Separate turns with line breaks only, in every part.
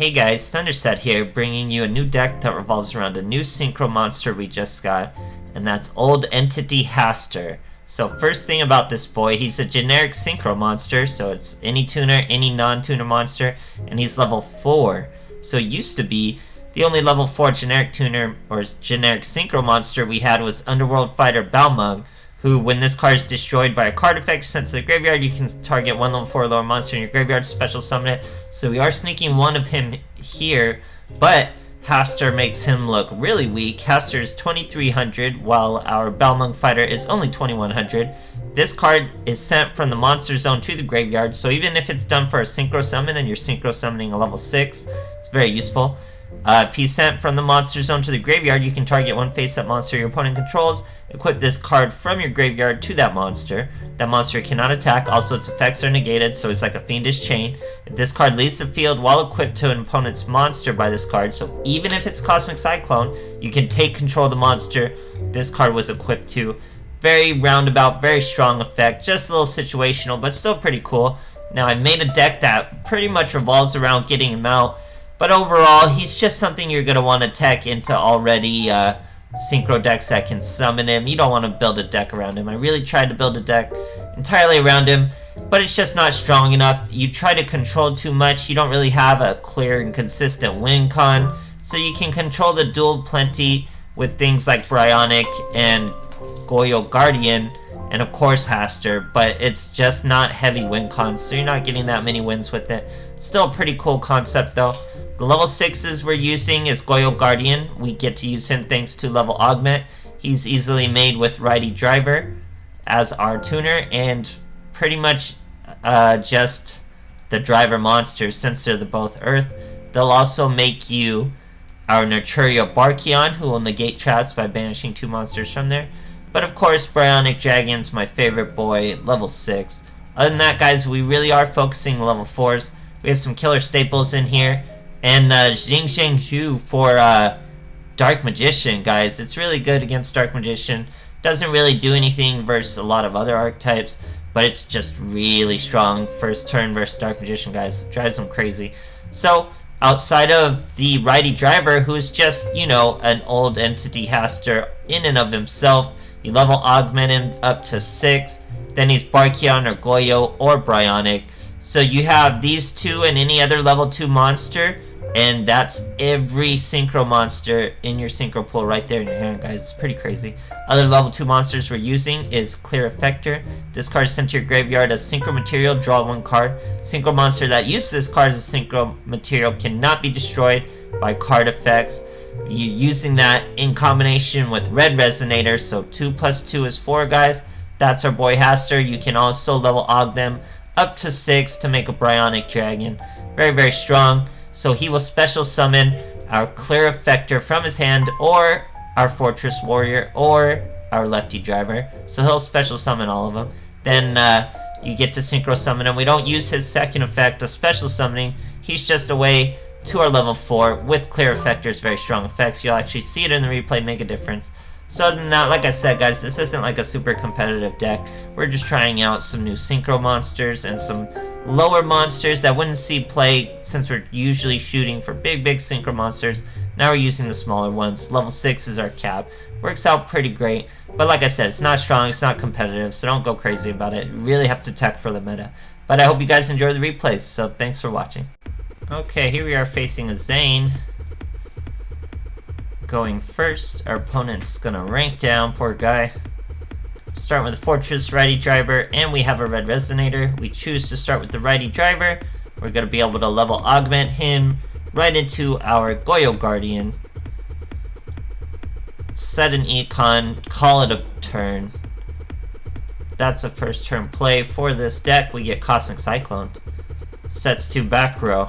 Hey guys, Thunderset here, bringing you a new deck that revolves around a new Synchro monster we just got, and that's Old Entity HASTORR. So first thing about this boy, he's a generic Synchro monster, so it's any tuner, any non-tuner monster, and he's level 4. So it used to be the only level 4 generic tuner or generic Synchro monster we had was Underworld Fighter Balmung, who, when this card is destroyed by a card effect sent to the graveyard, you can target one level 4 lower monster in your graveyard, special summon it. So we are sneaking one of him here, but HASTORR makes him look really weak. HASTORR is 2300, while our Balmung Fighter is only 2100. This card is sent from the monster zone to the graveyard, so even if it's done for a Synchro summon and you're Synchro summoning a level 6, it's very useful. If he's sent from the monster zone to the graveyard, you can target one face-up monster your opponent controls, equip this card from your graveyard to that monster. That monster cannot attack, also its effects are negated, so it's like a fiendish chain. If this card leaves the field while equipped to an opponent's monster by this card, so even if it's Cosmic Cyclone, you can take control of the monster this card was equipped to. Very roundabout, very strong effect, just a little situational, but still pretty cool. Now I've made a deck that pretty much revolves around getting him out, but overall, he's just something you're going to want to tech into already Synchro decks that can summon him. You don't want to build a deck around him. I really tried to build a deck entirely around him, but it's just not strong enough. You try to control too much, you don't really have a clear and consistent win con, so you can control the Duel plenty with things like Bryonic and Goyo Guardian, and of course HASTORR, but it's just not heavy win cons, so you're not getting that many wins with it. Still a pretty cool concept though. The level 6s we're using is Goyo Guardian. We get to use him thanks to level augment. He's easily made with Righty Driver as our tuner, and pretty much just the driver monsters since they're both earth. They'll also make you our Nurturio Barkion, who will negate traps by banishing 2 monsters from there. But of course, Bryonic Dragon's my favorite boy, level 6. Other than that, guys, we really are focusing level 4s. We have some killer staples in here. And Jing Sheng Zhu for Dark Magician, guys. It's really good against Dark Magician. Doesn't really do anything versus a lot of other archetypes, but it's just really strong first turn versus Dark Magician, guys. It drives them crazy. So, outside of the Righty Driver, who's just, you know, an Old Entity HASTORR in and of himself, you level augment him up to 6, then he's Barkion or Goyo or Bryonic. So you have these two and any other level 2 monster, and that's every Synchro monster in your Synchro pool right there in your hand, guys. It's pretty crazy. Other level 2 monsters we're using is Clear Effector. This card is sent to your graveyard as Synchro material, draw 1 card. Synchro monster that uses this card as a Synchro material cannot be destroyed by card effects. You're using that in combination with Red Resonator, so 2 plus 2 is 4, guys. That's our boy HASTORR. You can also level aug them up to 6 to make a Bryonic Dragon. Very, very strong. So he will special summon our Clear Effector from his hand, or our Fortress Warrior, or our Lefty Driver. So he'll special summon all of them. Then you get to Synchro summon him. We don't use his second effect of special summoning. He's just a way to our level 4 with Clear Effector's very strong effects. You'll actually see it in the replay, make a difference. So other than that, like I said, guys, this isn't like a super competitive deck. We're just trying out some new Synchro monsters and some lower monsters that wouldn't see play since we're usually shooting for big Synchro monsters. Now we're using the smaller ones. Level 6 is our cap. Works out pretty great. But like I said, it's not strong, it's not competitive, so don't go crazy about it. You really have to tech for the meta. But I hope you guys enjoy the replays, so thanks for watching. Okay, here we are facing a Zane. Going first, our opponent's gonna rank down, poor guy. Start with the Fortress Righty Driver, and we have a Red Resonator. We choose to start with the Righty Driver. We're gonna be able to level augment him right into our Goyo Guardian. Set an econ, call it a turn. That's a first turn play. For this deck, we get Cosmic Cyclone. Sets 2 back row.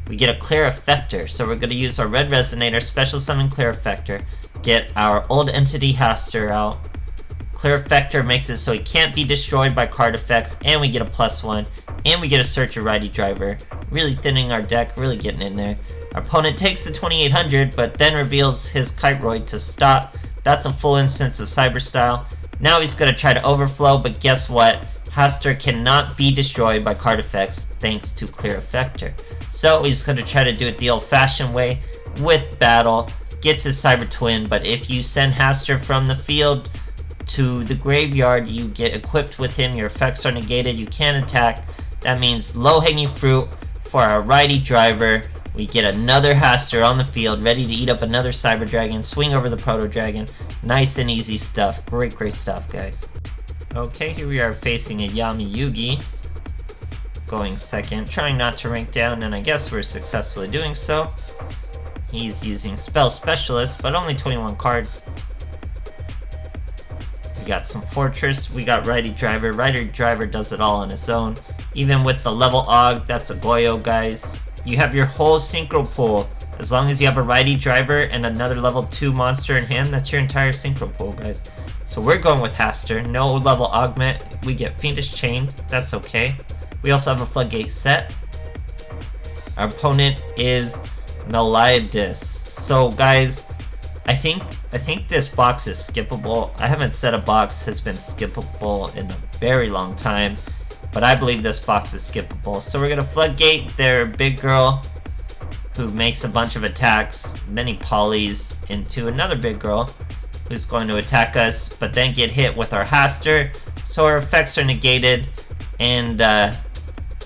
We get a Clear Effector, so we're going to use our Red Resonator, special summon Clear Effector, get our Old Entity HASTORR out. Clear Effector makes it so he can't be destroyed by card effects, and we get a +1, and we get a Search of Righty Driver. Really thinning our deck, really getting in there. Our opponent takes the 2800, but then reveals his Kiteroid to stop. That's a full instance of Cyber Style. Now he's going to try to overflow, but guess what? HASTORR cannot be destroyed by card effects thanks to Clear Effector. So he's going to try to do it the old-fashioned way with Battle, gets his Cyber Twin, but if you send HASTORR from the field to the graveyard, you get equipped with him, your effects are negated, you can't attack. That means low-hanging fruit for our righty driver. We get another HASTORR on the field, ready to eat up another Cyber Dragon, swing over the Proto Dragon. Nice and easy stuff. Great stuff, guys. Okay, here we are facing a Yami Yugi. Going second, trying not to rank down, and I guess we're successfully doing so. He's using Spell Specialist, but only 21 cards. We got some Fortress, we got Righty Driver. Righty Driver does it all on his own. Even with the level Og, that's a Goyo, guys. You have your whole Synchro pool. As long as you have a Righty Driver and another level 2 monster in hand, that's your entire Synchro pool, guys. So we're going with HASTORR. No level Augment. We get Fiendish Chained. That's okay. We also have a Floodgate set. Our opponent is Meliadus. So, guys, I think this box is skippable. I haven't said a box has been skippable in a very long time, but I believe this box is skippable. So we're gonna Floodgate their big girl, who makes a bunch of attacks. Then he polys into another big girl, who's going to attack us, but then get hit with our HASTORR. So our effects are negated, and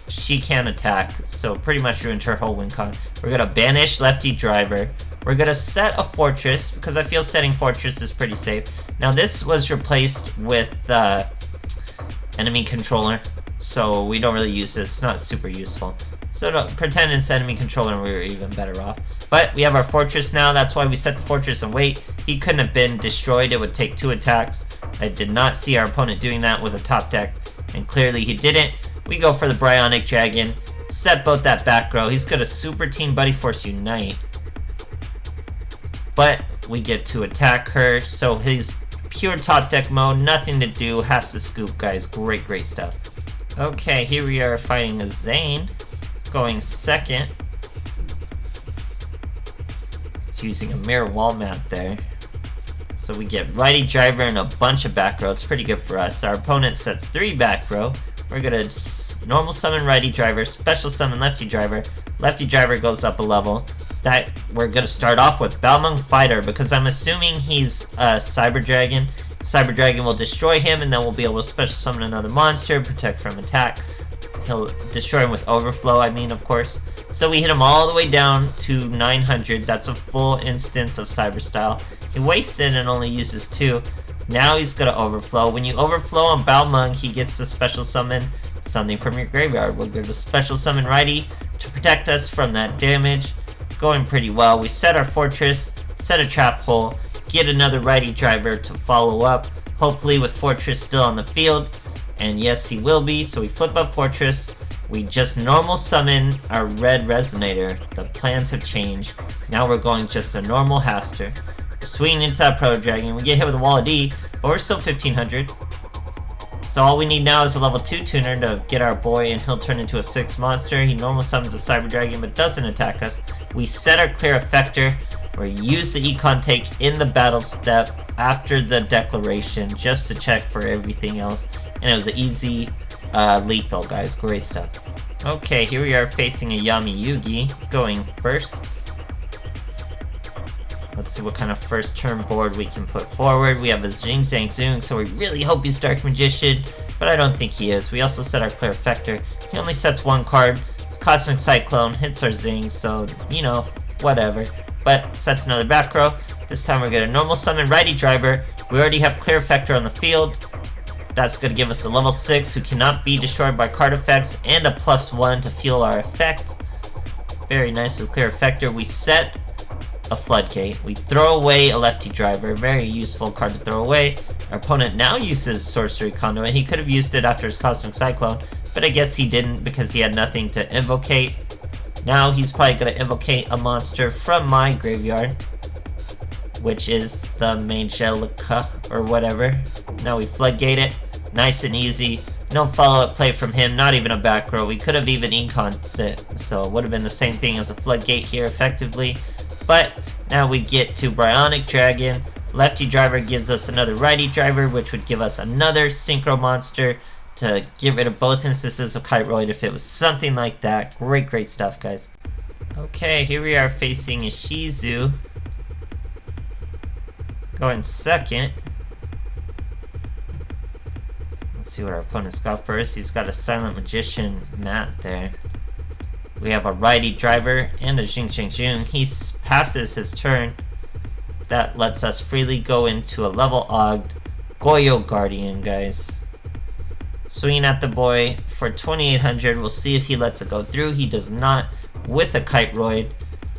she can't attack. So pretty much ruined her whole win con. We're gonna banish Lefty Driver. We're gonna set a Fortress, because I feel setting Fortress is pretty safe. Now this was replaced with Enemy Controller, so we don't really use this. It's not super useful. So don't pretend it's Enemy Controller and we're even better off. But we have our Fortress now, that's why we set the Fortress and wait. He couldn't have been destroyed, it would take 2 attacks. I did not see our opponent doing that with a top deck, and clearly he didn't. We go for the Bryonic Dragon, set both that back row. He's got a Super Team Buddy Force Unite, but we get to attack her, so his pure top deck mode, nothing to do, has to scoop, guys. Great stuff. Okay, here we are fighting a Zane, going second. It's using a mirror wall map there. So we get Righty Driver and a bunch of back row. It's pretty good for us. Our opponent sets 3 back row. We're gonna normal summon Righty Driver, special summon Lefty Driver. Lefty Driver goes up a level. That we're gonna start off with Balmung Fighter, because I'm assuming he's a Cyber Dragon. Cyber Dragon will destroy him, and then we'll be able to special summon another monster, protect from attack. He'll destroy him with Overflow, I mean, of course. So we hit him all the way down to 900. That's a full instance of Cyber Style. He wasted and only uses 2. Now he's gonna Overflow. When you Overflow on Balmung, he gets to special summon something from your graveyard. We're going to special summon Righty to protect us from that damage. Going pretty well. We set our Fortress, set a Trap Hole, get another Righty Driver to follow up, hopefully with Fortress still on the field. And yes, he will be. So we flip up Fortress. We just normal summon our red Resonator. The plans have changed. Now we're going just a normal HASTORR. We're swinging into that Proto Dragon. We get hit with a Wall of D, but we're still 1500. So all we need now is a level 2 tuner to get our boy, and he'll turn into a 6 monster. He normal summons a Cyber Dragon but doesn't attack us. We set our Clear Effector. We use the Econ Take in the battle step after the declaration just to check for everything else. And it was an easy lethal, guys. Great stuff. Okay, here we are facing a Yami Yugi, going first. Let's see what kind of first turn board we can put forward. We have a Zing Zang Zoom, so we really hope he's Dark Magician, but I don't think he is. We also set our Clear Effector. He only sets 1 card. It's Cosmic Cyclone, hits our Zing, so, you know, whatever. But sets another back row. This time we're going to normal summon Righty Driver. We already have Clear Effector on the field. That's going to give us a level 6 who cannot be destroyed by card effects and a +1 to fuel our effect. Very nice with Clear Effector. We set a Floodgate. We throw away a Lefty Driver. Very useful card to throw away. Our opponent now uses Sorcery Conduit. He could have used it after his Cosmic Cyclone, but I guess he didn't because he had nothing to invocate. Now he's probably going to invocate a monster from my graveyard, which is the Magelica or whatever. Now we Floodgate it. Nice and easy. No follow-up play from him, not even a back row. We could have even Econ it, so it would have been the same thing as a Floodgate here effectively. But now we get to Bryonic Dragon. Lefty Driver gives us another Righty Driver, which would give us another Synchro monster. to get rid of both instances of Kiteroid if it was something like that. Great stuff, guys. Okay, here we are facing a Shizu. Going second. Let's see what our opponent's got first. He's got a Silent Magician Matt there. We have a righty driver and a Jing Jing Jing. He passes his turn. That lets us freely go into a level ogged Goyo Guardian, guys. Swinging at the boy for 2800. We'll see if he lets it go through. He does not with a Kiteroid.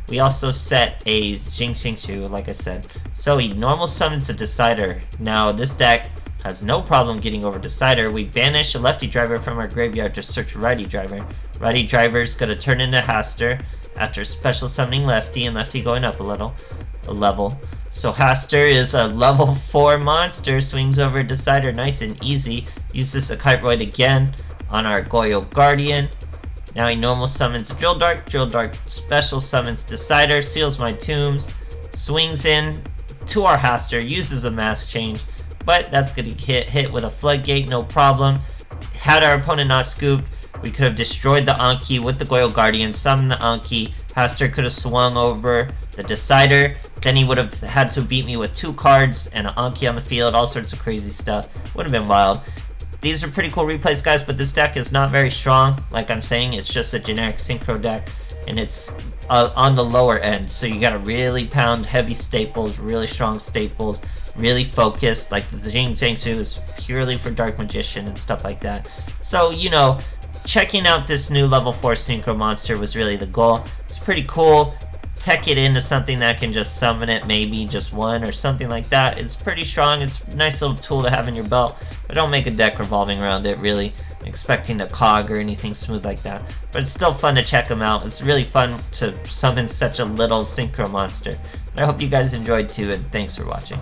We also set a Jing Jing Shu, like I said. So he normal summons a Decider. Now this deck has no problem getting over Decider. We banish a lefty driver from our graveyard to search righty driver. Righty driver's gonna turn into HASTORR after special summoning lefty and lefty going up a level. So HASTORR is a level 4 monster, swings over Decider nice and easy. Uses a Kiteroid again on our Goyo Guardian. Now he normal summons Drill Dark special summons Decider, seals my tombs, swings in to our HASTORR, uses a mask change, but that's gonna get hit with a floodgate, no problem. Had our opponent not scooped, we could have destroyed the Anki with the Goyo Guardian, summoned the Anki, HASTORR could have swung over the Decider, then he would have had to beat me with 2 cards and an Anki on the field, all sorts of crazy stuff. Would have been wild. These are pretty cool replays, guys, but this deck is not very strong. Like I'm saying, it's just a generic Synchro deck, and it's on the lower end, so you gotta really pound heavy staples, really strong staples, really focused. Like the Jing Jing Shu is purely for Dark Magician and stuff like that. So, you know, checking out this new level 4 Synchro monster was really the goal. It's pretty cool. Tech it into something that can just summon it, maybe just one or something like that. It's pretty strong. It's a nice little tool to have in your belt, but don't make a deck revolving around it, really, expecting a cog or anything smooth like that. But it's still fun to check them out. It's really fun to summon such a little Synchro monster. And I hope you guys enjoyed too, and thanks for watching.